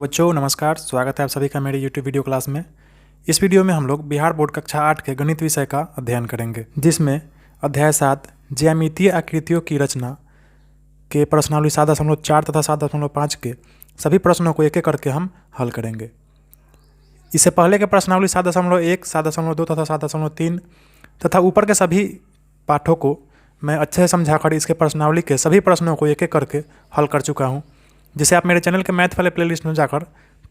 बच्चों नमस्कार, स्वागत है आप सभी का मेरी यूट्यूब वीडियो क्लास में। इस वीडियो में हम लोग बिहार बोर्ड कक्षा 8 के गणित विषय का अध्ययन करेंगे, जिसमें अध्याय 7 ज्यामितीय आकृतियों की रचना के प्रश्नावली 7.4 तथा 7.5 के सभी प्रश्नों को एक एक करके हम हल करेंगे। इससे पहले के प्रश्नावली 7.1, 7.2 तथा 7.3 तथा ऊपर के सभी पाठों को मैं अच्छे से समझाकर इसके प्रश्नावली के सभी प्रश्नों को एक एक करके हल कर चुका हूँ, जिसे आप मेरे चैनल के मैथ वाले प्लेलिस्ट में जाकर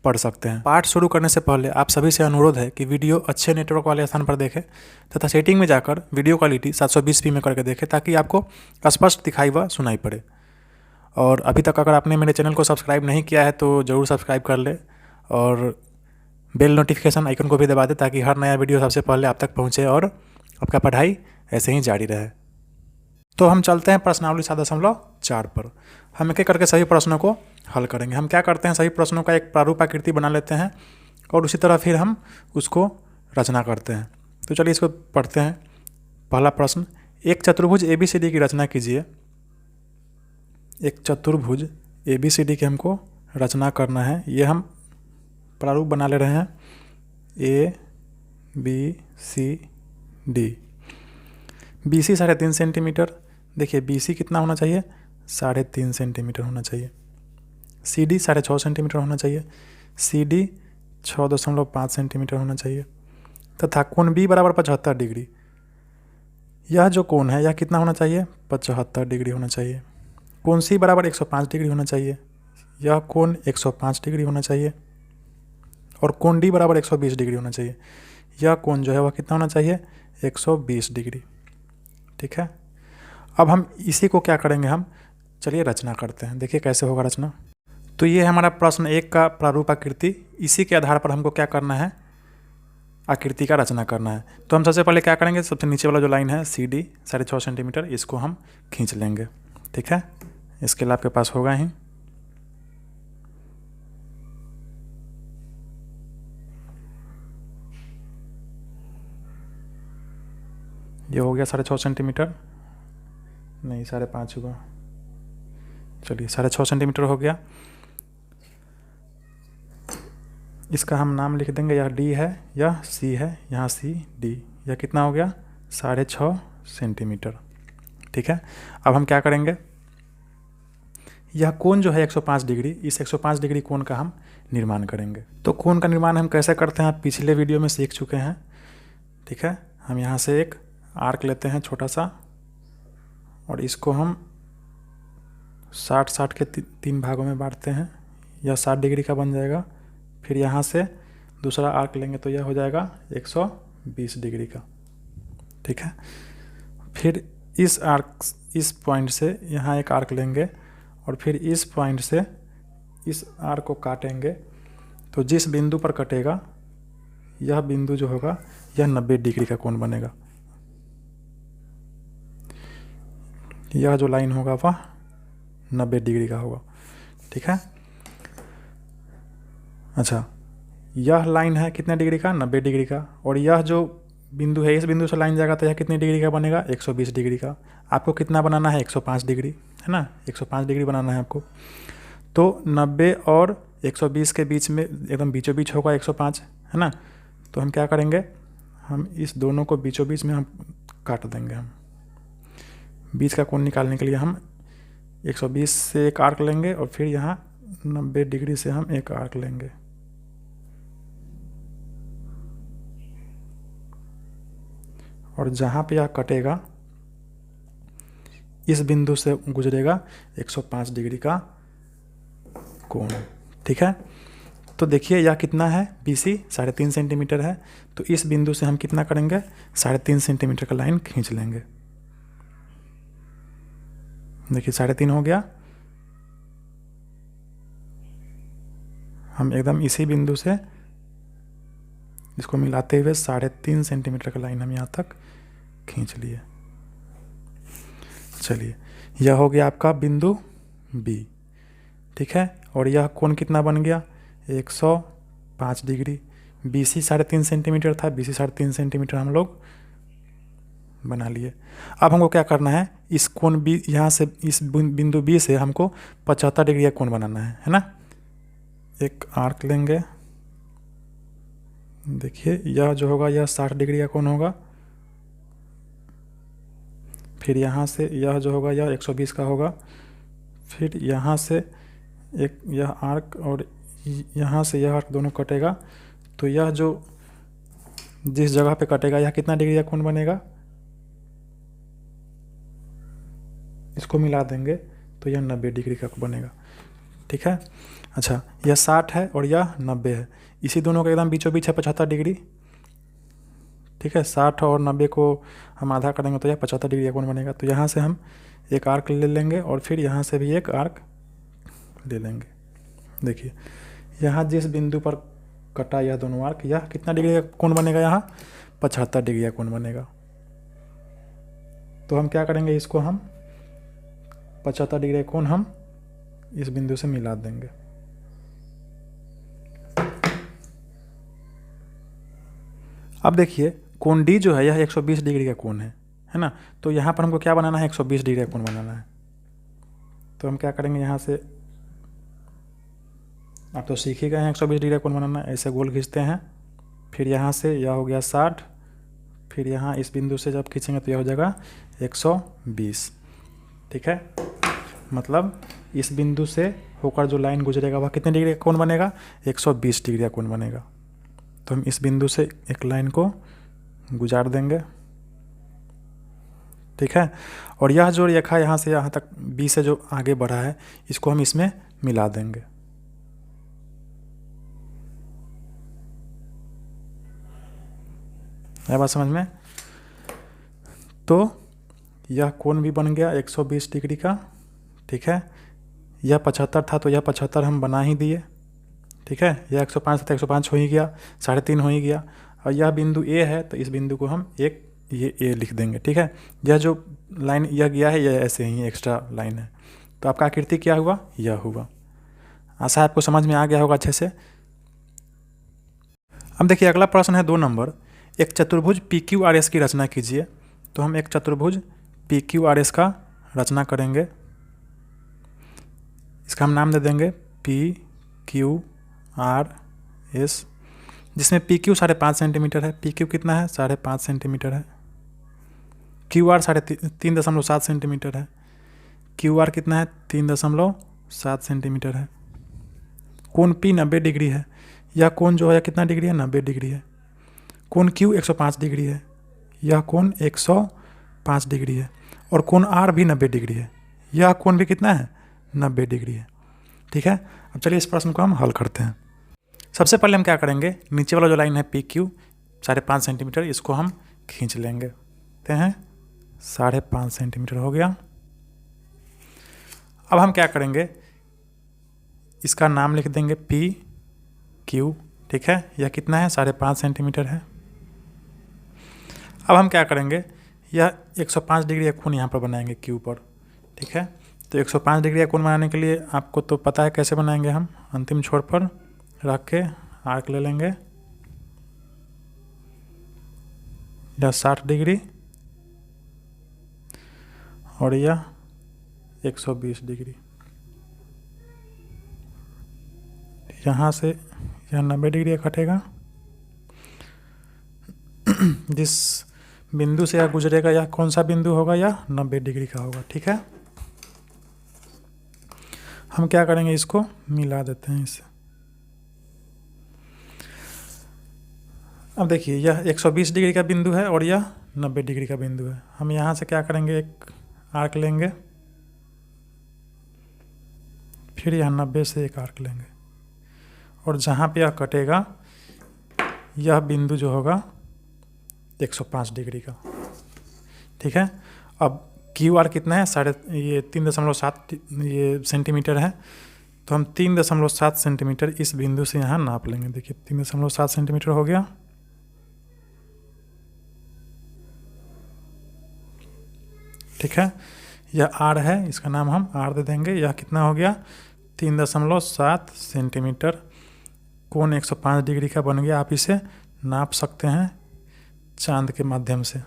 पढ़ सकते हैं। पाठ शुरू करने से पहले आप सभी से अनुरोध है कि वीडियो अच्छे नेटवर्क वाले स्थान पर देखें तथा सेटिंग में जाकर वीडियो क्वालिटी 720p में करके देखें, ताकि आपको स्पष्ट दिखाई व सुनाई पड़े। और अभी तक अगर आपने मेरे चैनल को सब्सक्राइब नहीं किया है तो ज़रूर सब्सक्राइब कर ले और बेल नोटिफिकेशन आइकन को भी दबा दें, ताकि हर नया वीडियो सबसे पहले आप तक पहुँचे और आपका पढ़ाई ऐसे ही जारी रहे। तो हम चलते हैं प्रश्नावली 7.4 पर। हम एक एक करके सभी प्रश्नों को हल करेंगे। हम क्या करते हैं, सभी प्रश्नों का एक प्रारूप आकृति बना लेते हैं और उसी तरह फिर हम उसको रचना करते हैं। तो चलिए इसको पढ़ते हैं। पहला प्रश्न, एक चतुर्भुज ABCD की रचना कीजिए। एक चतुर्भुज ABCD की हमको रचना करना है। ये हम प्रारूप बना ले रहे हैं ABCD। BC 3.5 centimetre. देखिए BC कितना होना चाहिए, 3.5 सेंटीमीटर होना चाहिए। CD 6.5 सेंटीमीटर होना चाहिए। CD 6.5 सेंटीमीटर होना चाहिए तथा कोण B बराबर 75 डिग्री। यह जो कोण है यह कितना होना चाहिए, 75 डिग्री होना चाहिए। कोण C बराबर 105 डिग्री होना चाहिए। यह कोण 105 डिग्री होना चाहिए और कोण D बराबर 120 डिग्री होना चाहिए। यह कोण जो है वह कितना होना चाहिए, 120 डिग्री। ठीक है, अब हम इसी को क्या करेंगे, हम चलिए रचना करते हैं। देखिए कैसे होगा रचना। तो ये है हमारा प्रश्न 1 का प्रारूप आकृति। इसी के आधार पर हमको क्या करना है, आकृति का रचना करना है। तो हम सबसे पहले क्या करेंगे, सबसे नीचे वाला जो लाइन है CD 6.5 सेंटीमीटर, इसको हम खींच लेंगे। ठीक है, इसके लिए आपके पास होगा ही। ये हो गया 6.5 सेंटीमीटर, नहीं 5.5 हुआ। चलिए 6.5 सेंटीमीटर हो गया। इसका हम नाम लिख देंगे, यह D है, यह C है, यहाँ C D। यह कितना हो गया, 6.5 सेंटीमीटर। ठीक है, अब हम क्या करेंगे, यह कोण जो है 105 डिग्री, इस 105 डिग्री कोण का हम निर्माण करेंगे। तो कोण का निर्माण हम कैसे करते हैं आप पिछले वीडियो में सीख चुके हैं। ठीक है, हम यहाँ से एक आर्क लेते हैं छोटा सा और इसको हम 60-60 के 3 भागों में बांटते हैं। यह 60 डिग्री का बन जाएगा। फिर यहाँ से दूसरा आर्क लेंगे तो यह हो जाएगा 120 डिग्री का। ठीक है, फिर इस पॉइंट से यहाँ एक आर्क लेंगे और फिर इस पॉइंट से इस आर्क को काटेंगे। तो जिस बिंदु पर कटेगा यह बिंदु जो होगा यह 90 डिग्री का कोण बनेगा। यह जो लाइन होगा वह 90 डिग्री का होगा। ठीक है, अच्छा यह लाइन है कितने डिग्री का, 90 डिग्री का। और यह जो बिंदु है, इस बिंदु से लाइन जाएगा तो यह कितने डिग्री का बनेगा, 120 डिग्री का। आपको कितना बनाना है, 105 डिग्री, है ना, 105 डिग्री बनाना है आपको। तो 90 और 120 के बीच में एकदम बीचों बीच होगा 105, है ना। तो हम क्या करेंगे, हम इस दोनों को बीचों बीच में हम काट देंगे। हम बीच का कोण निकालने के लिए हम 120 से एक आर्क लेंगे और फिर यहाँ 90 डिग्री से हम एक आर्क लेंगे। और जहाँ पे यह कटेगा इस बिंदु से गुजरेगा 105 डिग्री का कोण। ठीक है, तो देखिए यह कितना है, BC 3.5 सेंटीमीटर है। तो इस बिंदु से हम कितना करेंगे, 3.5 सेंटीमीटर का लाइन खींच लेंगे। देखिए 3.5 हो गया। हम एकदम इसी बिंदु से इसको मिलाते हुए 3.5 सेंटीमीटर का लाइन हम यहाँ तक खींच लिए। चलिए यह हो गया आपका बिंदु B। ठीक है, और यह कोण कितना बन गया, 105 डिग्री। BC 3.5 सेंटीमीटर था, BC 3.5 सेंटीमीटर हम लोग बना लिए। अब हमको क्या करना है, इस कोण बी, यहाँ से इस बिंदु बी से हमको 75 डिग्री का कोण बनाना है ना। एक आर्क लेंगे। देखिए यह जो होगा यह 60 डिग्री का कोण होगा। फिर यहाँ से यह जो होगा यह 120 का होगा। फिर यहाँ से एक यह आर्क और यहाँ से यह आर्क दोनों कटेगा, तो यह जो जिस जगह पे कटेगा यह कितना डिग्री का कोण बनेगा, इसको मिला देंगे तो यह 90 डिग्री का बनेगा। ठीक है। अच्छा, यह 60 है और यह 90 है, इसी दोनों का एकदम बीचों बीच है 75 डिग्री। ठीक है, 60 और 90 को हम आधा करेंगे तो यह 75 डिग्री का कोण बनेगा। तो यहाँ से हम एक आर्क ले लेंगे और फिर यहाँ से भी एक आर्क ले लेंगे। देखिए यहाँ जिस बिंदु पर कटा यह दोनों आर्क, यह कितना डिग्री का कोण बनेगा, यहाँ 75 डिग्री का कोण बनेगा। तो हम क्या करेंगे, इसको हम 75 डिग्री का कोण हम इस बिंदु से मिला देंगे। अब देखिए कोण डी जो है यह 120 डिग्री का कोण है ना। तो यहाँ पर हमको क्या बनाना है, 120 डिग्री का कोण बनाना है। तो हम क्या करेंगे, यहाँ से आप तो सीख ही गए हैं 120 डिग्री का कोण बनाना। ऐसे गोल खींचते हैं, फिर यहाँ से यह हो गया 60, फिर यहाँ इस बिंदु से जब खींचेंगे तो यह हो जाएगा 120। ठीक है, मतलब इस बिंदु से होकर जो लाइन गुजरेगा वह कितने डिग्री का कोण बनेगा, 120 डिग्री का कोण बनेगा। तो हम इस बिंदु से एक लाइन को गुजार देंगे। ठीक है, और यह जो रेखा यहाँ से यहाँ तक बी से जो आगे बढ़ा है इसको हम इसमें मिला देंगे। है बात समझ में। तो यह कोण भी बन गया 120 डिग्री का। ठीक है, यह 75 था तो यह 75 हम बना ही दिए। ठीक है, यह 105 था तो 105 हो ही गया, 3.5 हो ही गया। और यह बिंदु ए है तो इस बिंदु को हम एक ये ए लिख देंगे। ठीक है, यह जो लाइन यह गया है यह ऐसे ही एक्स्ट्रा लाइन है। तो आपका आकृति क्या हुआ, यह हुआ। आशा है आपको समझ में आ गया होगा अच्छे से। अब देखिए अगला प्रश्न है 2 नंबर। एक चतुर्भुज पी क्यू आर एस की रचना कीजिए। तो हम एक चतुर्भुज पी क्यू आर एस का रचना करेंगे। इसका हम नाम दे देंगे पी क्यू आर एस, जिसमें पी क्यू 5.5 सेंटीमीटर है। पी क्यू कितना है, 5.5 सेंटीमीटर है। क्यू आर 3.7 सेंटीमीटर है। क्यू आर कितना है, 3.7 सेंटीमीटर है। कोण पी 90 डिग्री है। यह कोण जो है कितना डिग्री है, 90 डिग्री है। कोण क्यू 105 डिग्री है। यह कोण 105 डिग्री है। और कोण आर भी 90 डिग्री है। यह कोण भी कितना है, 90 डिग्री है। ठीक है, अब चलिए इस प्रश्न को हम हल करते हैं। सबसे पहले हम क्या करेंगे, नीचे वाला जो लाइन है पी क्यू 5.5 सेंटीमीटर, इसको हम खींच लेंगे। ते हैं 5.5 सेंटीमीटर हो गया। अब हम क्या करेंगे, इसका नाम लिख देंगे पी क्यू। ठीक है, यह कितना है, 5.5 सेंटीमीटर है। अब हम क्या करेंगे, यह 105 डिग्री का कोण यहाँ पर बनाएंगे क्यू पर। ठीक है, तो 105 डिग्री का कोण बनाने के लिए आपको तो पता है कैसे बनाएंगे। हम अंतिम छोर पर रख के आर्क ले लेंगे। यह 60 डिग्री और यह 120 डिग्री। यहाँ से यह 90 डिग्री का कटेगा। जिस बिंदु से यह गुजरेगा यह कौन सा बिंदु होगा, यह 90 डिग्री का होगा। ठीक है, हम क्या करेंगे, इसको मिला देते हैं इससे। अब देखिए यह 120 डिग्री का बिंदु है और यह 90 डिग्री का बिंदु है। हम यहाँ से क्या करेंगे, एक आर्क लेंगे, फिर यह 90 से एक आर्क लेंगे और जहाँ पे यह कटेगा यह बिंदु जो होगा 105 डिग्री का। ठीक है, अब क्यू आर कितना है, 3.7 ये सेंटीमीटर है। तो हम 3.7 सेंटीमीटर इस बिंदु से यहाँ नाप लेंगे। देखिए 3.7 सेंटीमीटर हो गया। ठीक है, यह आर है, इसका नाम हम आर दे देंगे। यह कितना हो गया, 3.7 सेंटीमीटर। कोण 105 डिग्री का बन गया। आप इसे नाप सकते हैं चांद के माध्यम से।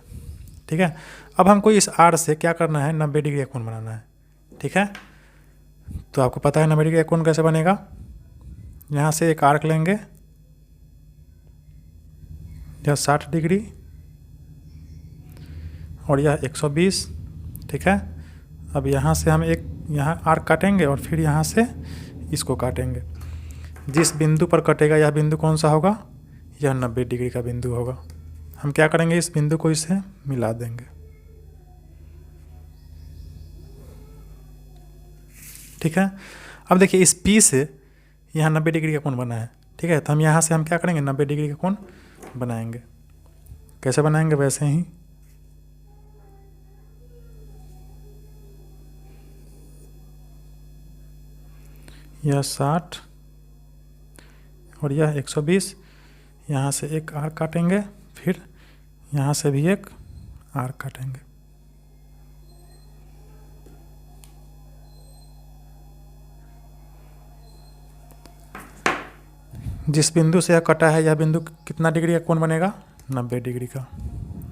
ठीक है, अब हमको इस आर से क्या करना है, 90 डिग्री का कोण बनाना है। ठीक है, तो आपको पता है 90 डिग्री का कोण कैसे बनेगा। यहाँ से एक आर्क लेंगे, यह 60 डिग्री और यह 120। ठीक है, अब यहाँ से हम एक यहाँ आर्क काटेंगे और फिर यहाँ से इसको काटेंगे। जिस बिंदु पर कटेगा यह बिंदु कौन सा होगा? यह 90 डिग्री का बिंदु होगा। हम क्या करेंगे, इस बिंदु को इससे मिला देंगे। ठीक है, अब देखिए इस P से यहाँ 90 डिग्री का कोण बना है। ठीक है, तो हम यहाँ से हम क्या करेंगे, 90 डिग्री का कोण बनाएंगे। कैसे बनाएंगे? वैसे ही यह 60 और यह 120, यहाँ से एक आर्क काटेंगे, फिर यहाँ से भी एक आर्क काटेंगे। जिस बिंदु से यह कटा है यह बिंदु कितना डिग्री का कोण बनेगा? 90 डिग्री का।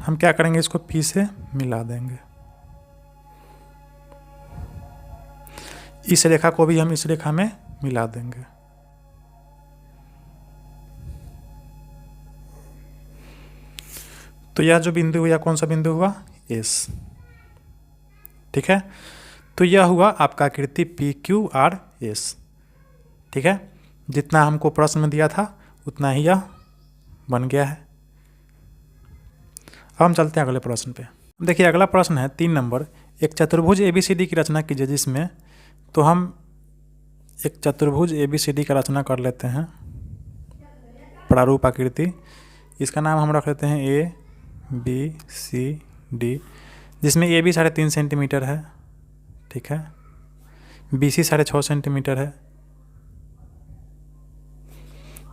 हम क्या करेंगे, इसको P से मिला देंगे। इस रेखा को भी हम इस रेखा में मिला देंगे। तो यह जो बिंदु हुआ कौन सा बिंदु हुआ? S। ठीक है, तो यह हुआ आपका आकृति PQRS। ठीक है, जितना हमको प्रश्न में दिया था उतना ही यह बन गया है। अब हम चलते हैं अगले प्रश्न पे। देखिए अगला प्रश्न है 3 नंबर। एक चतुर्भुज ABCD की रचना कीजिए, जिसमें तो हम एक चतुर्भुज ABCD का रचना कर लेते हैं, प्रारूप आकृति। इसका नाम हम रख लेते हैं ABCD, जिसमें AB 3.5 सेंटीमीटर है। ठीक है, BC 6.5 सेंटीमीटर है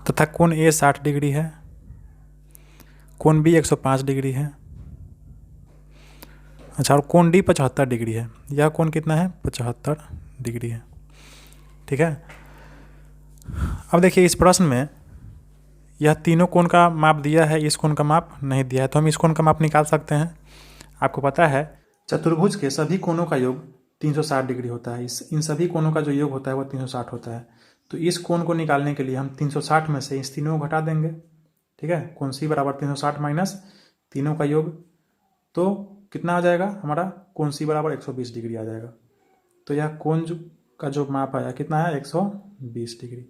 तथा कोण A 60 डिग्री है, कोण B 105 डिग्री है। अच्छा, और कोण D 75 डिग्री है। यह कोण कितना है? 75 डिग्री है। ठीक है, अब देखिए इस प्रश्न में यह तीनों कोण का माप दिया है, इस कोण का माप नहीं दिया है, तो हम इस कोण का माप निकाल सकते हैं। आपको पता है चतुर्भुज के सभी कोणों का योग 360 डिग्री होता है। इन सभी कोणों का जो योग होता है वह 360 होता है। तो इस कोण को निकालने के लिए हम 360 में से इस तीनों को घटा देंगे। ठीक है, कोण C बराबर 360 माइनस तीनों का योग, तो कितना आ जाएगा हमारा? कोण C बराबर 120 डिग्री आ जाएगा। तो यह कोण का जो माप आया कितना है? 120 डिग्री।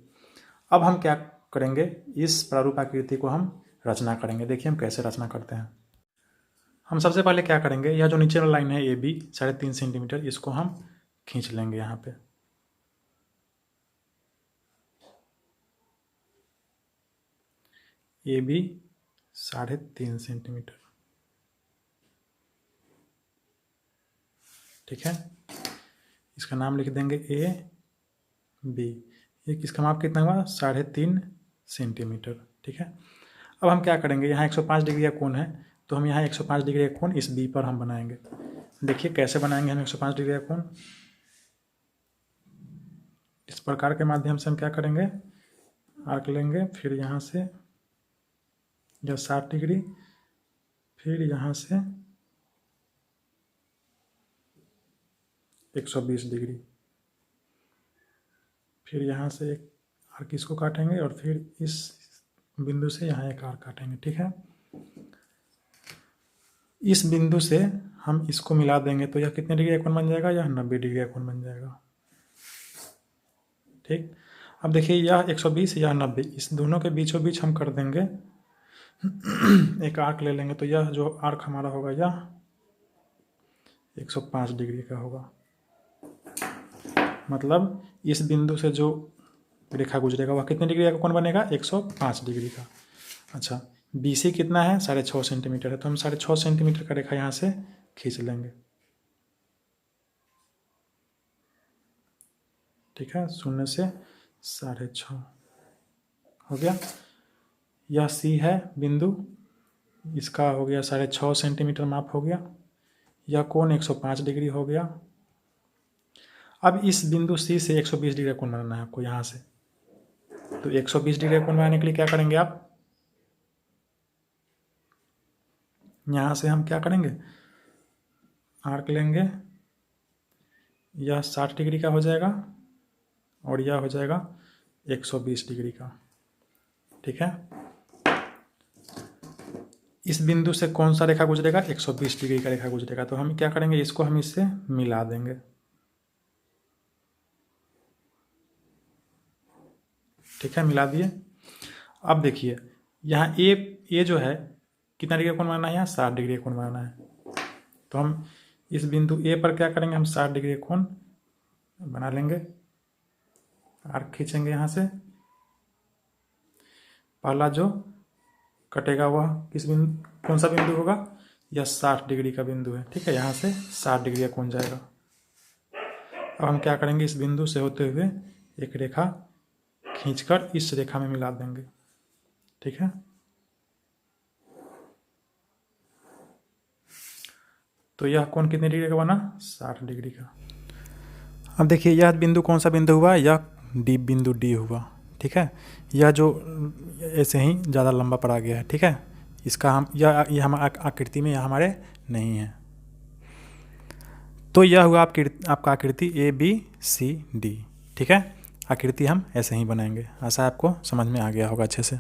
अब हम क्या करेंगे, इस प्रारूप आकृति को हम रचना करेंगे। देखिए हम कैसे रचना करते हैं। हम सबसे पहले क्या करेंगे, यह जो नीचे वाला लाइन है AB 3.5 सेंटीमीटर, इसको हम खींच लेंगे यहाँ पे। AB 3.5 centimetre. ठीक है, इसका नाम लिख देंगे AB। ये इसका माप कितना हुआ? 3.5 सेंटीमीटर। ठीक है, अब हम क्या करेंगे, यहाँ 105 डिग्री का कोण है, तो हम यहाँ 105 डिग्री का कोण इस B पर हम बनाएंगे। देखिए कैसे बनाएंगे हम 105 डिग्री का कोण। इस प्रकार के माध्यम से हम क्या करेंगे, आर्क लेंगे, फिर यहाँ से यह 60 डिग्री, फिर यहाँ से 120 डिग्री, फिर यहाँ से एक आर्क इसको काटेंगे और फिर इस बिंदु से यहाँ एक आर्क काटेंगे। ठीक है, इस बिंदु से हम इसको मिला देंगे तो यह कितने डिग्री का कोण बन जाएगा? यह 90 डिग्री का कोण बन जाएगा। ठीक, अब देखिए यह 120, यह 90, इस दोनों के बीचों बीच हम कर देंगे एक आर्क ले लेंगे, तो यह जो आर्क हमारा होगा यह 105 डिग्री का होगा। मतलब इस बिंदु से जो रेखा गुजरेगा वह कितने डिग्री का कोण बनेगा? 105 डिग्री का। अच्छा, BC कितना है? 6.5 सेंटीमीटर है, तो हम 6.5 सेंटीमीटर का रेखा यहाँ से खींच लेंगे। ठीक है, 0 से 6.5 हो गया। यह C है बिंदु, इसका हो गया 6.5 सेंटीमीटर माप हो गया। यह कोण 105 डिग्री हो गया। अब इस बिंदु C से 120 डिग्री का कोण बनाना है आपको यहाँ से, तो 120 डिग्री का कोण बनाने के लिए क्या करेंगे आप, यहाँ से हम क्या करेंगे, आर्क लेंगे, यह 60 डिग्री का हो जाएगा और यह हो जाएगा 120 डिग्री का। ठीक है, इस बिंदु से कौन सा रेखा गुजरेगा? 120 डिग्री का रेखा गुजरेगा। तो हम क्या करेंगे, इसको हम इससे मिला देंगे। ठीक है, मिला दिए। अब देखिए यहाँ ए जो है कितना डिग्री कोण बनाना है? यहाँ 60 डिग्री कोण बनाना है। तो हम इस बिंदु ए पर क्या करेंगे, हम 60 डिग्री कोण बना लेंगे। आर्क खींचेंगे यहाँ से। पहला जो कटेगा वह किस बिंदु, कौन सा बिंदु होगा? यह 60 डिग्री का बिंदु है। ठीक है, यहाँ से 60 डिग्री का कोण जाएगा। अब हम क्या करेंगे, इस बिंदु से होते हुए एक रेखा खींचकर इस रेखा में मिला देंगे। ठीक है, तो यह कोण कितने डिग्री का बना? 60 डिग्री का। अब देखिए यह बिंदु कौन सा बिंदु हुआ? यह डी बिंदु डी हुआ। ठीक है, यह जो ऐसे ही ज़्यादा लंबा पड़ा गया है। ठीक है, इसका हम यह हम आकृति में यह हमारे नहीं है। तो यह हुआ आपका आकृति ABCD। ठीक है, आकृति हम ऐसे ही बनाएंगे। आशा आपको समझ में आ गया होगा अच्छे से।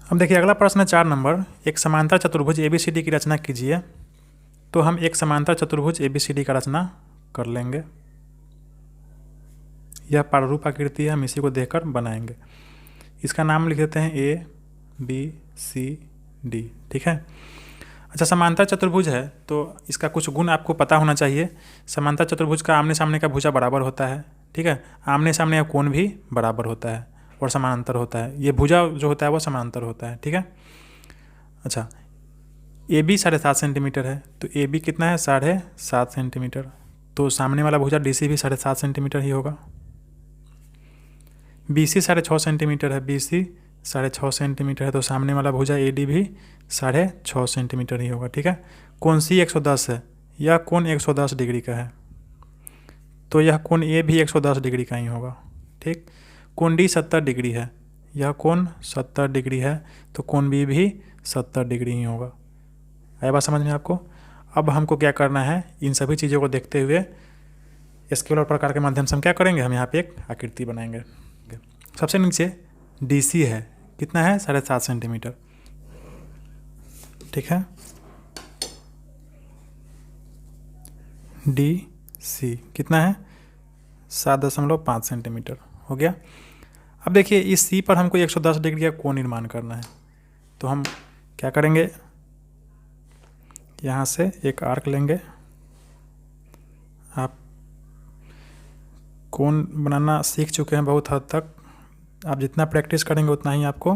अब देखिए अगला प्रश्न है 4 नंबर। एक समांतर चतुर्भुज ABCD की रचना कीजिए। तो हम एक समांतर चतुर्भुज ABCD का रचना कर लेंगे। यह प्रारूप आकृति है, हम इसी को देखकर बनाएंगे। इसका नाम लिख देते हैं ABCD। ठीक है, अच्छा समांतर चतुर्भुज है तो इसका कुछ गुण आपको पता होना चाहिए। समांतर चतुर्भुज का आमने सामने का भुजा बराबर होता है। ठीक है, आमने सामने का कोण भी बराबर होता है और समानांतर होता है। ये भुजा जो होता है वो समानांतर होता है। ठीक है, अच्छा AB 7.5 सेंटीमीटर है। तो AB कितना है? 7.5 सेंटीमीटर। तो सामने वाला भुजा DC भी 7.5 सेंटीमीटर ही होगा। BC 6.5 सेंटीमीटर है। BC 6.5 सेंटीमीटर है। तो सामने वाला भुजा AD भी 6.5 सेंटीमीटर ही होगा। ठीक है, कोण C 110 है। यह कोण 110 डिग्री का है। तो यह कोण A भी 110 डिग्री का ही होगा। ठीक, कोण D 70 डिग्री है। यह कोण 70 डिग्री है। तो कोण B भी 70 डिग्री ही होगा। आया बात समझ में आपको? अब हमको क्या करना है, इन सभी चीज़ों को देखते हुए स्केलर प्रकार के माध्यम से हम क्या करेंगे, हम यहाँ पे एक आकृति बनाएंगे। सबसे नीचे DC है, कितना है? 7.5 सेंटीमीटर। ठीक है, DC कितना है? 7.5 सेंटीमीटर हो गया। अब देखिए इस C पर हमको 110 डिग्री का कोण निर्माण करना है। तो हम क्या करेंगे, यहाँ से एक आर्क लेंगे। आप कोण बनाना सीख चुके हैं बहुत हद तक। आप जितना प्रैक्टिस करेंगे उतना ही आपको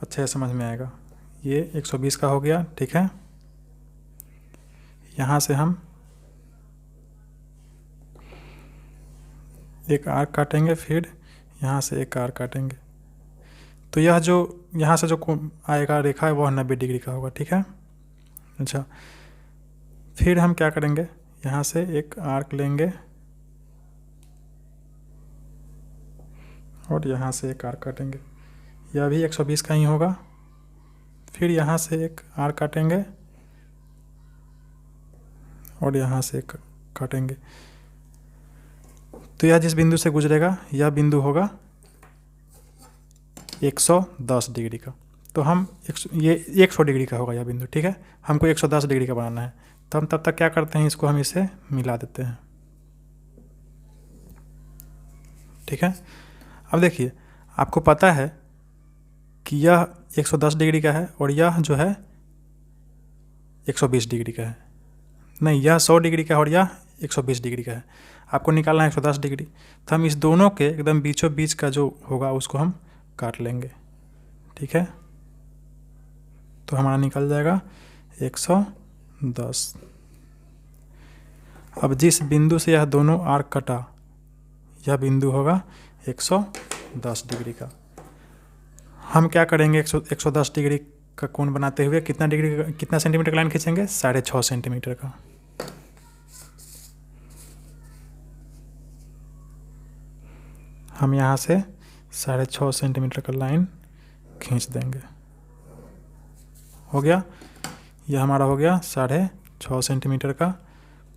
अच्छे से समझ में आएगा। ये 120 का हो गया। ठीक है, यहाँ से हम एक आर्क काटेंगे, फिर यहाँ से एक आर्क काटेंगे। तो यह जो यहाँ से जो आएगा रेखा है वह 90 डिग्री का होगा। ठीक है, अच्छा फिर हम क्या करेंगे, यहाँ से एक आर्क लेंगे और यहाँ से एक आर्क काटेंगे। यह भी 120 का ही होगा। फिर यहाँ से एक आर्क काटेंगे और यहाँ से एक काटेंगे। तो यह जिस बिंदु से गुजरेगा यह बिंदु होगा 110 डिग्री का। तो हम ये 100 डिग्री का होगा यह बिंदु। ठीक है, हमको 110 डिग्री का बनाना है। तो हम तब तक क्या करते हैं, इसको हम इसे मिला देते हैं। ठीक है, अब देखिए आपको पता है कि यह 110 डिग्री का है और यह जो है 120 डिग्री का है। नहीं, यह 100 डिग्री का है और यह 120 डिग्री का है। आपको निकालना है 110 डिग्री। तो हम इस दोनों के एकदम बीचों बीच का जो होगा उसको हम काट लेंगे। ठीक है, तो हमारा निकल जाएगा 110। अब जिस बिंदु से यह दोनों आर्क कटा यह बिंदु होगा 110 डिग्री का। हम क्या करेंगे, 110 डिग्री का कोण बनाते हुए कितना सेंटीमीटर का लाइन खींचेंगे? 6.5 सेंटीमीटर का। हम यहाँ से 6.5 सेंटीमीटर का लाइन खींच देंगे। हो गया, यह हमारा हो गया 6.5 सेंटीमीटर का।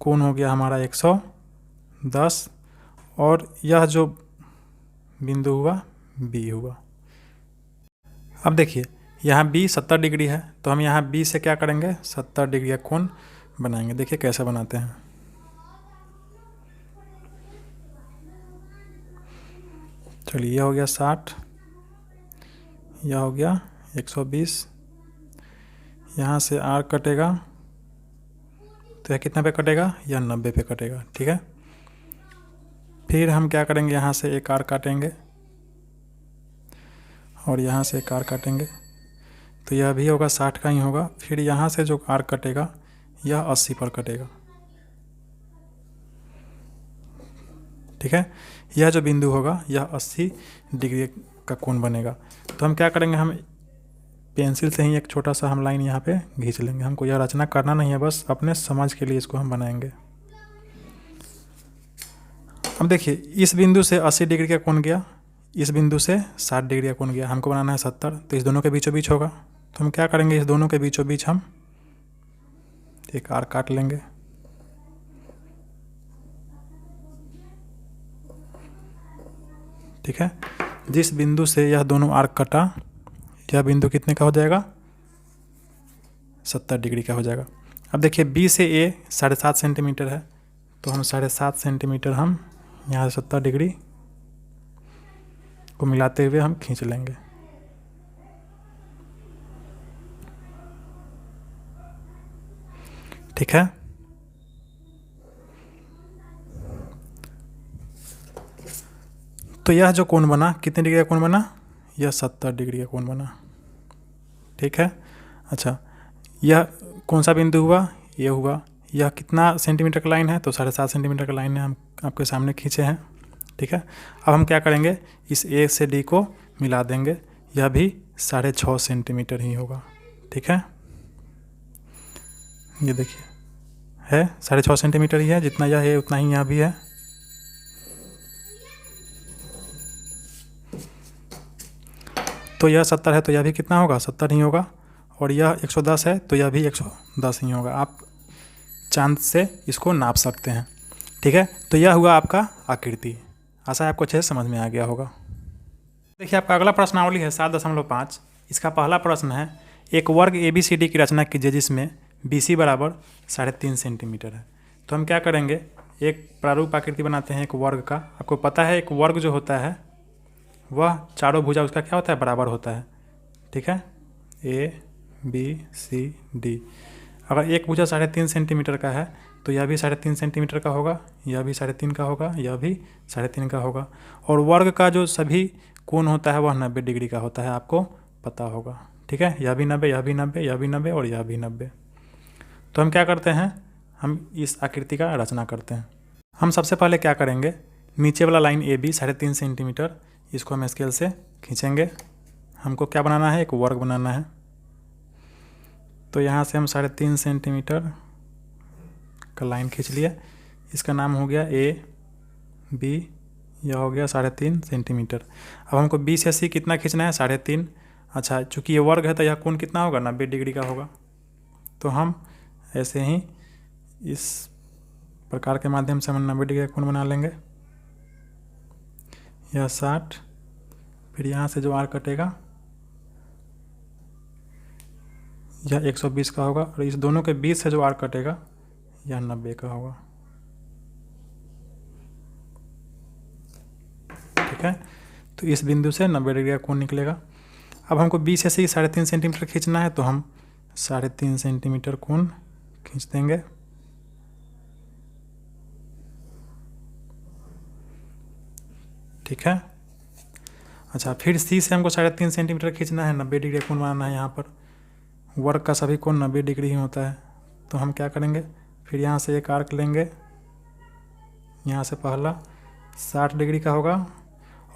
कोण हो गया हमारा 110 और यह जो बिंदु हुआ बी हुआ। अब देखिए यहाँ बी 70 डिग्री है, तो हम यहाँ बी से क्या करेंगे, 70 डिग्री का कोण बनाएंगे। देखिए कैसे बनाते हैं। चलिए यह हो गया 60, यह हो गया 120, यहाँ से आर कटेगा तो यह कितना पे कटेगा, यह 90 पे कटेगा। ठीक है, फिर हम क्या करेंगे, यहाँ से एक आर काटेंगे और यहाँ से एक आर काटेंगे, तो यह भी होगा 60 का ही होगा। फिर यहाँ से जो आर कटेगा यह 80 पर कटेगा। ठीक है, यह जो बिंदु होगा यह 80 डिग्री का कोण बनेगा। तो हम क्या करेंगे, हम पेंसिल से ही एक छोटा सा हम लाइन यहाँ पे खींच लेंगे। हमको यह रचना करना नहीं है, बस अपने समझ के लिए इसको हम बनाएंगे। अब देखिए इस बिंदु से 80 डिग्री का कोण गया, इस बिंदु से 60 डिग्री का कोण गया, हमको बनाना है 70, तो इस दोनों के बीचों बीच होगा। तो हम क्या करेंगे, इस दोनों के बीचों बीच हम एक आर्क काट लेंगे। ठीक है, जिस बिंदु से यह दोनों आर्क कटा, यह बिंदु कितने का हो जाएगा, 70 डिग्री का हो जाएगा। अब देखिए बी से ए 7.5 सेंटीमीटर है, तो हम 7.5 सेंटीमीटर हम यहाँ 70 डिग्री को मिलाते हुए हम खींच लेंगे। ठीक है, तो यह जो कोण बना कितने डिग्री का कोण बना, यह 70 डिग्री का कोण बना। ठीक है, अच्छा यह कौन सा बिंदु हुआ, ये हुआ। यह कितना सेंटीमीटर का लाइन है, तो 7.5 सेंटीमीटर का लाइन है, हम आपके सामने खींचे हैं। ठीक है, अब हम क्या करेंगे, इस ए से डी को मिला देंगे, यह भी 6.5 सेंटीमीटर ही होगा। ठीक है, ये देखिए है 6.5 सेंटीमीटर ही है, जितना यह है उतना ही यहाँ भी है। तो यह 70 है तो यह भी कितना होगा, 70 ही होगा। और यह 110 है तो यह भी 110 ही होगा। आप चांद से इसको नाप सकते हैं। ठीक है, तो यह हुआ आपका आकृति। आशा है आपको अच्छे से समझ में आ गया होगा। देखिए आपका अगला प्रश्नावली है 7.5। इसका पहला प्रश्न है, एक वर्ग ABCD की रचना कीजिए जिसमें BC बराबर 3.5 सेंटीमीटर है। तो हम क्या करेंगे, एक प्रारूप आकृति बनाते हैं एक वर्ग का। आपको पता है एक वर्ग जो होता है वह चारों भुजा उसका क्या होता है, बराबर होता है। ठीक है, ABCD। अगर एक भुजा 3.5 सेंटीमीटर का है तो यह भी 3.5 सेंटीमीटर का होगा, यह भी 3.5 का होगा, यह भी 3.5 का होगा। और वर्ग का जो सभी कोण होता है वह 90 डिग्री का होता है, आपको पता होगा। ठीक है, यह भी 90, यह भी 90, यह भी 90 और यह भी 90। तो हम क्या करते हैं, हम इस आकृति का रचना करते हैं। हम सबसे पहले क्या करेंगे, नीचे वाला लाइन AB 3.5 सेंटीमीटर, इसको हम स्केल से खींचेंगे। हमको क्या बनाना है, एक वर्ग बनाना है। तो यहाँ से हम 3.5 सेंटीमीटर का लाइन खींच लिया, इसका नाम हो गया AB, यह हो गया 3.5 सेंटीमीटर। अब हमको B से C कितना खींचना है, 3.5। अच्छा, चूँकि ये वर्ग है तो यह कोण कितना होगा, 90 डिग्री का होगा। तो हम ऐसे ही इस प्रकार के माध्यम से हम 90 डिग्री का कोण बना लेंगे। यह 60, फिर यहाँ से जो आर कटेगा यह 120 का होगा, और इस दोनों के बीच से जो आर कटेगा यह 90 का होगा। ठीक है, तो इस बिंदु से 90 डिग्री का कोण निकलेगा। अब हमको B से C 3.5 सेंटीमीटर खींचना है, तो हम 3.5 सेंटीमीटर कोण खींच देंगे। ठीक है, अच्छा फिर C से हमको 3.5 सेंटीमीटर खींचना है, 90 डिग्री कोण बनाना है। यहाँ पर वर्ग का सभी कोण 90 डिग्री ही होता है। तो हम क्या करेंगे, फिर यहाँ से एक आर्क लेंगे, यहाँ से पहला 60 डिग्री का होगा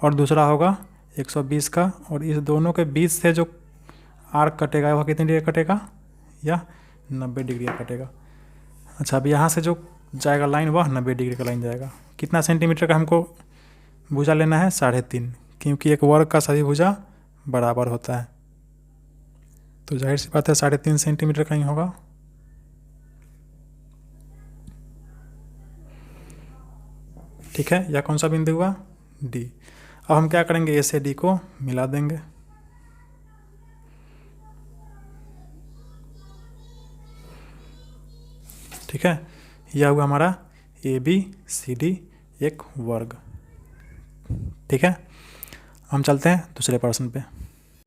और दूसरा होगा 120 का, और इस दोनों के बीच से जो आर्क कटेगा वह कितनी डिग्री कटेगा, यह 90 डिग्री का कटेगा। अच्छा, अब यहाँ से जो जाएगा लाइन वह 90 डिग्री का लाइन जाएगा। कितना सेंटीमीटर का हमको भुजा लेना है, 3.5, क्योंकि एक वर्ग का सभी भुजा बराबर होता है। तो जाहिर सी बात है 3.5 सेंटीमीटर का ही होगा। ठीक है, यह कौन सा बिंदु हुआ, D। अब हम क्या करेंगे, ए से डी को मिला देंगे। ठीक है, यह हुआ हमारा ए बी सी डी एक वर्ग। ठीक है, हम चलते हैं दूसरे प्रश्न पे।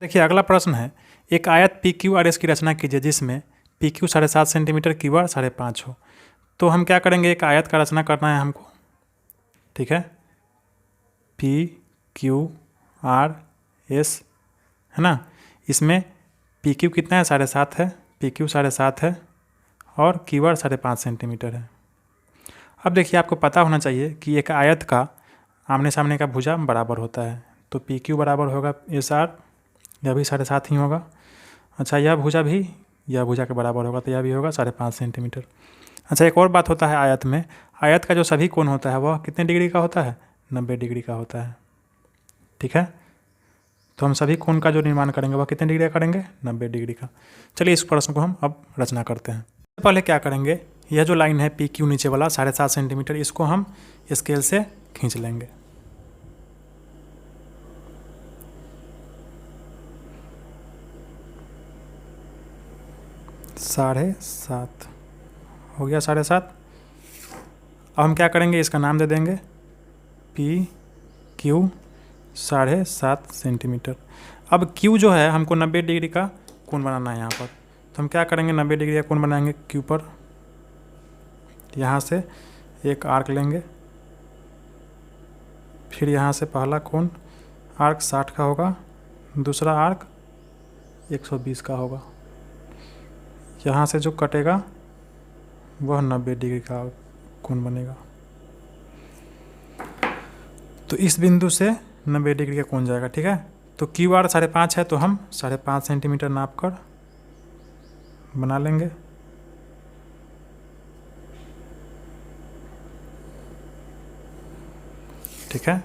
देखिए अगला प्रश्न है, एक आयत पी क्यू आर एस की रचना कीजिए जिसमें P Q 7.5 centimetre, Q R 5.5 हो। तो हम क्या करेंगे, एक आयत का रचना करना है हमको। ठीक है, पी क्यू आर एस है ना, इसमें पी क्यू कितना है, 7.5 है, पी क्यू 7.5 है और क्यू आर 5.5 सेंटीमीटर है। अब देखिए आपको पता होना चाहिए कि एक आयत का आमने सामने का भुजा बराबर होता है, तो पी क्यू बराबर होगा एस आर, यह भी 7.5 ही होगा। अच्छा, यह भुजा भी यह भुजा के बराबर होगा, तो यह भी होगा 5.5 सेंटीमीटर। अच्छा, एक और बात होता है आयत में, आयत का जो सभी कोण होता है वह कितने डिग्री का होता है, 90 डिग्री का होता है। ठीक है, तो हम सभी कोण का जो निर्माण करेंगे वह कितने डिग्री का करेंगे, 90 डिग्री का। चलिए इस प्रश्न को हम अब रचना करते हैं। पहले क्या करेंगे, यह जो लाइन है पी क्यू नीचे वाला 7.5 सेंटीमीटर, इसको हम स्केल से खींच लेंगे। साढ़े सात हो गया, 7.5। अब हम क्या करेंगे, इसका नाम दे देंगे पी क्यू 7.5 सेंटीमीटर। अब क्यू जो है हमको 90 डिग्री का कोण बनाना है यहाँ पर, तो हम क्या करेंगे, 90 डिग्री का कोण बनाएंगे क्यू पर। यहाँ से एक आर्क लेंगे, फिर यहाँ से पहला कोण आर्क 60 का होगा, दूसरा आर्क 120 का होगा। यहाँ से जो कटेगा वह 90 डिग्री का कोण बनेगा। तो इस बिंदु से 90 डिग्री का कोण जाएगा। ठीक है, तो क्यू आर 5.5 है, तो हम 5.5 सेंटीमीटर नाप कर बना लेंगे। ठीक है,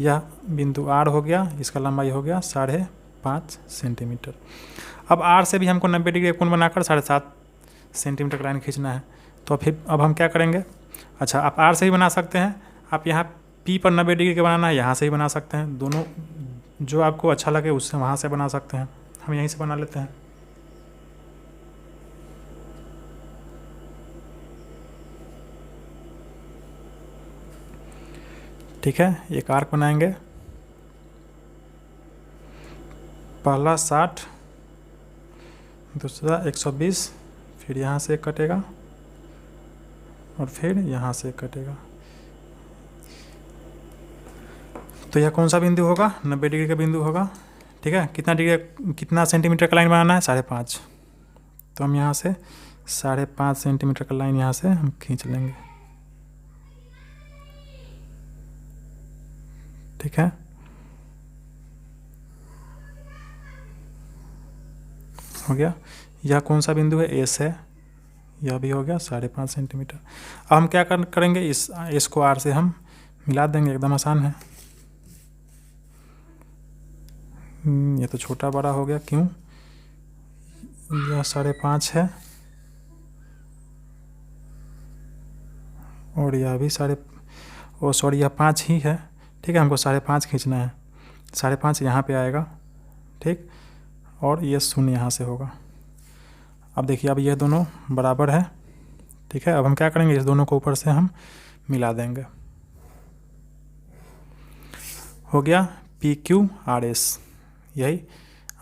यह बिंदु आर हो गया, इसका लंबाई हो गया 5.5 सेंटीमीटर। अब आर से भी हमको 90 डिग्री कोण बनाकर 7.5 सेंटीमीटर का लाइन खींचना है, तो फिर अब हम क्या करेंगे। अच्छा, आप आर से ही बना सकते हैं, आप यहाँ पी पर 90 डिग्री का बनाना है, यहाँ से ही बना सकते हैं, दोनों जो आपको अच्छा लगे उससे वहाँ से बना सकते हैं। हम यहीं से बना लेते हैं। ठीक है, एक आर्क बनाएंगे, पहला 60, दूसरा 120, फिर यहाँ से कटेगा और फिर यहाँ से कटेगा। तो यह कौन सा बिंदु होगा, 90 डिग्री का बिंदु होगा। ठीक है, कितना सेंटीमीटर का लाइन बनाना है, 5.5। तो हम यहाँ से 5.5 सेंटीमीटर का लाइन यहाँ से हम खींच लेंगे। ठीक है, हो गया। यह कौन सा बिंदु है, एस है, यह भी हो गया 5.5 सेंटीमीटर। अब हम क्या करेंगे, इस एस को आर से हम मिला देंगे, एकदम आसान है। ये तो छोटा बड़ा हो गया, क्यों, यह 5.5 है और यह भी यह 5 ही है। ठीक है, हमको 5.5 खींचना है, 5.5 यहाँ पे आएगा। ठीक, और ये 0 यहाँ से होगा। अब देखिए, अब ये दोनों बराबर है। ठीक है, अब हम क्या करेंगे, इस दोनों को ऊपर से हम मिला देंगे। हो गया पी क्यू आर एस, यही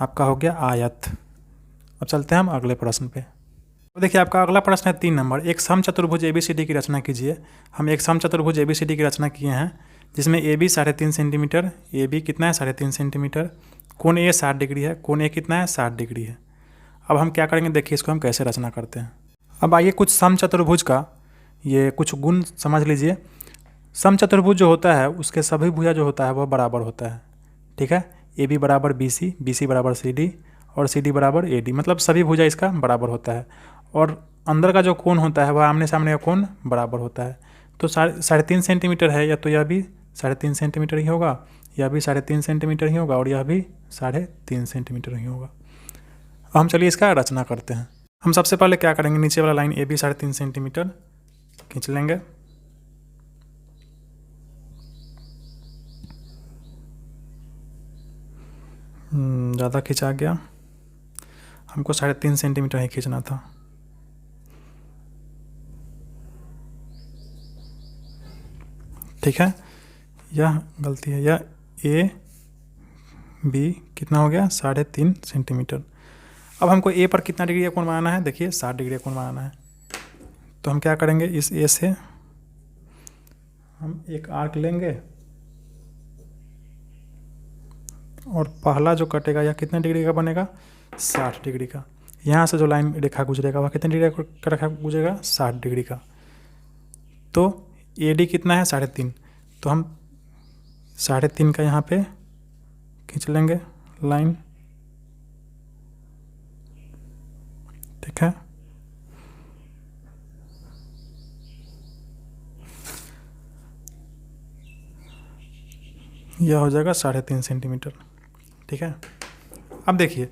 आपका हो गया आयत। अब चलते हैं हम अगले प्रश्न पे। तो देखिए आपका अगला प्रश्न है 3 नंबर, एक समचतुर्भुज ABCD की रचना कीजिए। हम एक समचतुर्भुज ABCD की रचना किए हैं जिसमें AB 3.5 सेंटीमीटर, AB कितना है 3.5 सेंटीमीटर, कोण A 60 डिग्री है, कोण A कितना है 60 डिग्री है। अब हम क्या करेंगे, देखिए इसको हम कैसे रचना करते हैं। अब आइए कुछ समचतुर्भुज का ये कुछ गुण समझ लीजिए। समचतुर्भुज जो होता है उसके सभी भुजा जो होता है वह बराबर होता है। ठीक है, AB बराबर BC, BC बराबर CD और CD बराबर AD, मतलब सभी भुजा इसका बराबर होता है। और अंदर का जो कोण होता है वह आमने सामने का कोण बराबर होता है। तो 3.5 सेंटीमीटर है, या तो यह भी 3.5 सेंटीमीटर ही होगा, यह भी 3.5 सेंटीमीटर ही होगा और यह भी 3.5 सेंटीमीटर ही होगा। अब हम चलिए इसका रचना करते हैं। हम सबसे पहले क्या करेंगे, नीचे वाला लाइन AB 3.5 सेंटीमीटर खींच लेंगे। ज़्यादा खिंचा गया, हमको 3.5 सेंटीमीटर ही खींचना था। ठीक है, यह गलती है। यह ए बी कितना हो गया 3.5 सेंटीमीटर। अब हमको ए पर कितना डिग्री का कोण बनाना है, देखिए 60 डिग्री का कोण बनाना है। तो हम क्या करेंगे, इस ए से हम एक आर्क लेंगे और पहला जो कटेगा यह कितने डिग्री का बनेगा, 60 डिग्री का। यहाँ से जो लाइन रेखा गुजरेगा वह कितने डिग्री का रेखा गुजरेगा, 60 डिग्री का। तो ए डी कितना है 3.5, तो हम 3.5 का यहाँ पे खींच लेंगे लाइन। ठीक है, यह हो जाएगा 3.5 सेंटीमीटर। ठीक है, अब देखिए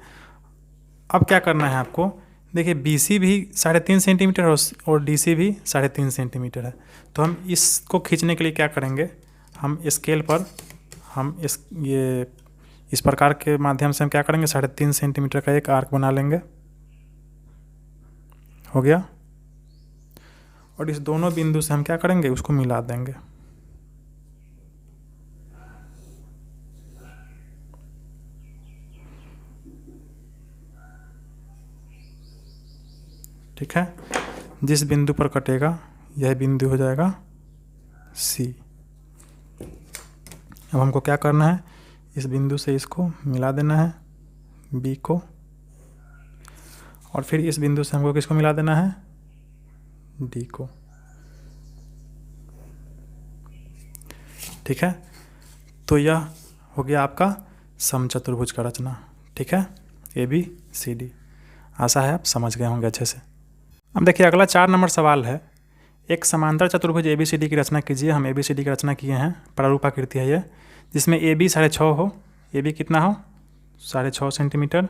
अब क्या करना है आपको, देखिए बी सी भी 3.5 सेंटीमीटर और डी सी भी 3.5 सेंटीमीटर है। तो हम इसको खींचने के लिए क्या करेंगे, हम स्केल पर हम इस प्रकार के माध्यम से हम क्या करेंगे, 3.5 सेंटीमीटर का एक आर्क बना लेंगे। हो गया, और इस दोनों बिंदु से हम क्या करेंगे, उसको मिला देंगे। ठीक है, जिस बिंदु पर कटेगा यह बिंदु हो जाएगा सी। अब हमको क्या करना है, इस बिंदु से इसको मिला देना है बी को, और फिर इस बिंदु से हमको किसको मिला देना है, डी को। ठीक है, तो यह हो गया आपका समचतुर्भुज का रचना। ठीक है, ए बी सी डी। आशा है आप समझ गए होंगे अच्छे से। अब देखिए अगला 4 नंबर सवाल है, एक समांतर चतुर्भुज ए बी सी डी की रचना कीजिए। हम ए बी सी डी की रचना किए हैं, प्रारूपाकृति है ये, जिसमें ए बी 6.5 हो, ए बी कितना हो 6.5 सेंटीमीटर,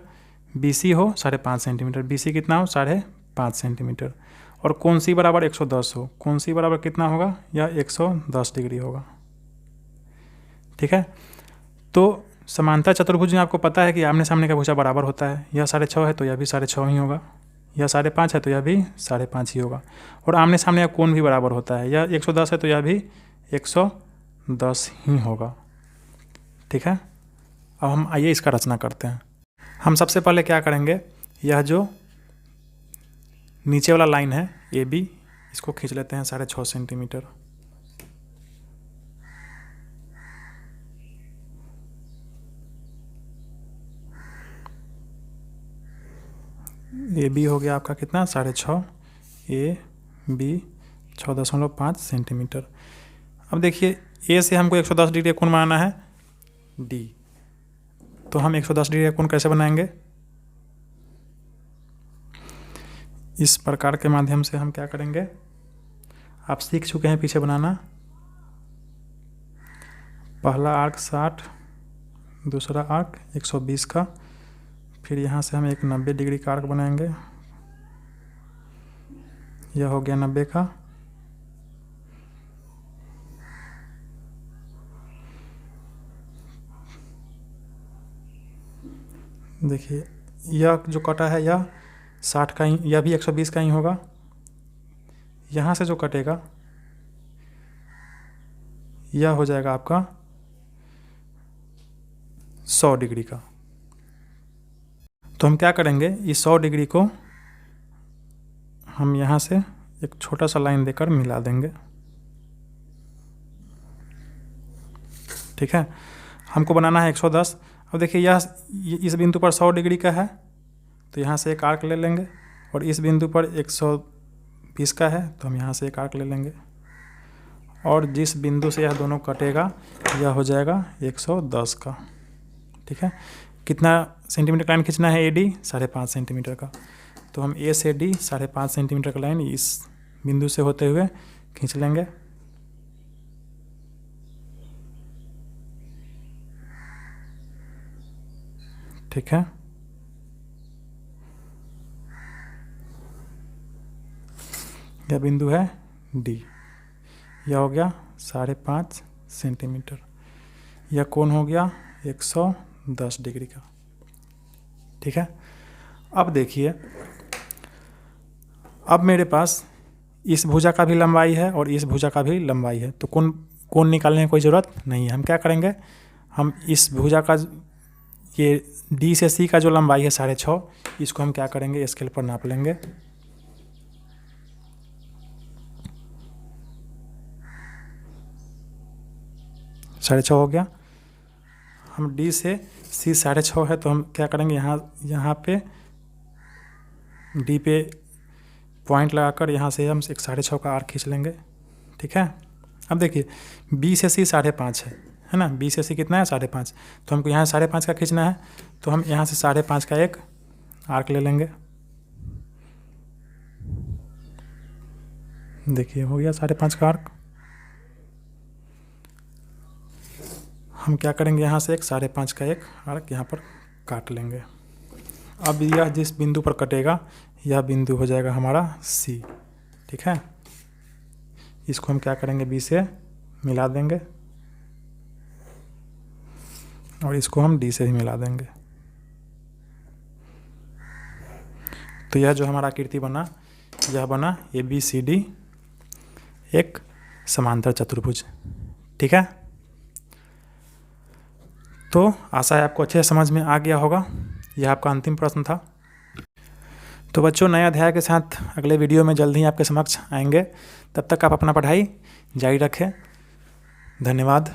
बी सी हो 5.5 सेंटीमीटर, बी सी कितना हो 5.5 सेंटीमीटर, और कोण सी बराबर 110 हो। कोण सी बराबर कितना होगा, यह 110 डिग्री होगा। ठीक है, तो समांतर चतुर्भुज में आपको पता है कि आमने सामने का भुजा बराबर होता है। यह 6.5 है तो यह भी 6.5 ही होगा, यह 5.5 है तो यह भी 5.5 ही होगा, और आमने सामने का कोण भी बराबर होता है। यह 110 है तो यह भी 110 ही होगा। ठीक है, अब हम आइए इसका रचना करते हैं। हम सबसे पहले क्या करेंगे, यह जो नीचे वाला लाइन है ए बी, इसको खींच लेते हैं 6.5 सेंटीमीटर। ए बी हो गया आपका कितना 6.5, ए बी 6.5 सेंटीमीटर। अब देखिए ए से हमको 110 डिग्री का कोण बनाना है डी, तो हम 110 डिग्री का कोण कैसे बनाएंगे, इस प्रकार के माध्यम से हम क्या करेंगे, आप सीख चुके हैं पीछे बनाना। पहला आर्क 60, दूसरा आर्क 120 का, फिर यहाँ से हम एक 90 डिग्री का आर्क बनाएंगे। यह हो गया 90 का। देखिए यह जो कटा है यह 60 का ही, यह भी 120 का ही होगा। यहाँ से जो कटेगा यह हो जाएगा आपका 100 डिग्री का। तो हम क्या करेंगे, इस 100 डिग्री को हम यहाँ से एक छोटा सा लाइन देकर मिला देंगे। ठीक है, हमको बनाना है 110। अब देखिए यह इस बिंदु पर 100 डिग्री का है, तो यहाँ से एक आर्क ले लेंगे, और इस बिंदु पर 120 का है तो हम यहाँ से एक आर्क ले लेंगे, और जिस बिंदु से यह दोनों कटेगा यह हो जाएगा 110 का। ठीक है, कितना सेंटीमीटर लाइन खींचना है, ए डी 5.5 सेंटीमीटर का, तो हम ए से डी 5.5 सेंटीमीटर का लाइन इस बिंदु से होते हुए खींच लेंगे। ठीक है, यह बिंदु है डी, यह हो गया 5.5 सेंटीमीटर, यह कोण हो गया 110 डिग्री का। ठीक है। अब देखिए, अब मेरे पास इस भुजा का भी लंबाई है और इस भुजा का भी लंबाई है, तो कोण निकालने की कोई ज़रूरत नहीं है। हम क्या करेंगे, हम इस भुजा का ये डी से सी का जो लंबाई है 6.5, इसको हम क्या करेंगे, स्केल पर नाप लेंगे। साढ़े 6 हो गया। हम डी से सी 6.5 है, तो हम क्या करेंगे, यहाँ पे डी पे पॉइंट लगाकर यहाँ से हम एक 6.5 का आर्क खींच लेंगे, ठीक है। अब देखिए, बी से सी 5.5 है ना, बी से सी कितना है 5.5, तो हमको यहाँ 5.5 का खींचना है, तो हम यहाँ से 5.5 का एक आर्क ले लेंगे। देखिए हो गया 5.5 का आर्क। हम क्या करेंगे, यहाँ से एक 5.5 का एक आर्क यहाँ पर काट लेंगे। अब यह जिस बिंदु पर कटेगा, यह बिंदु हो जाएगा हमारा सी, ठीक है। इसको हम क्या करेंगे, बी से मिला देंगे और इसको हम डी से भी मिला देंगे। तो यह जो हमारा आकृति बना, यह बना ABCD एक समांतर चतुर्भुज, ठीक है। तो आशा है आपको अच्छे से समझ में आ गया होगा। यह आपका अंतिम प्रश्न था। तो बच्चों, नए अध्याय के साथ अगले वीडियो में जल्द ही आपके समक्ष आएंगे। तब तक आप अपना पढ़ाई जारी रखें। धन्यवाद।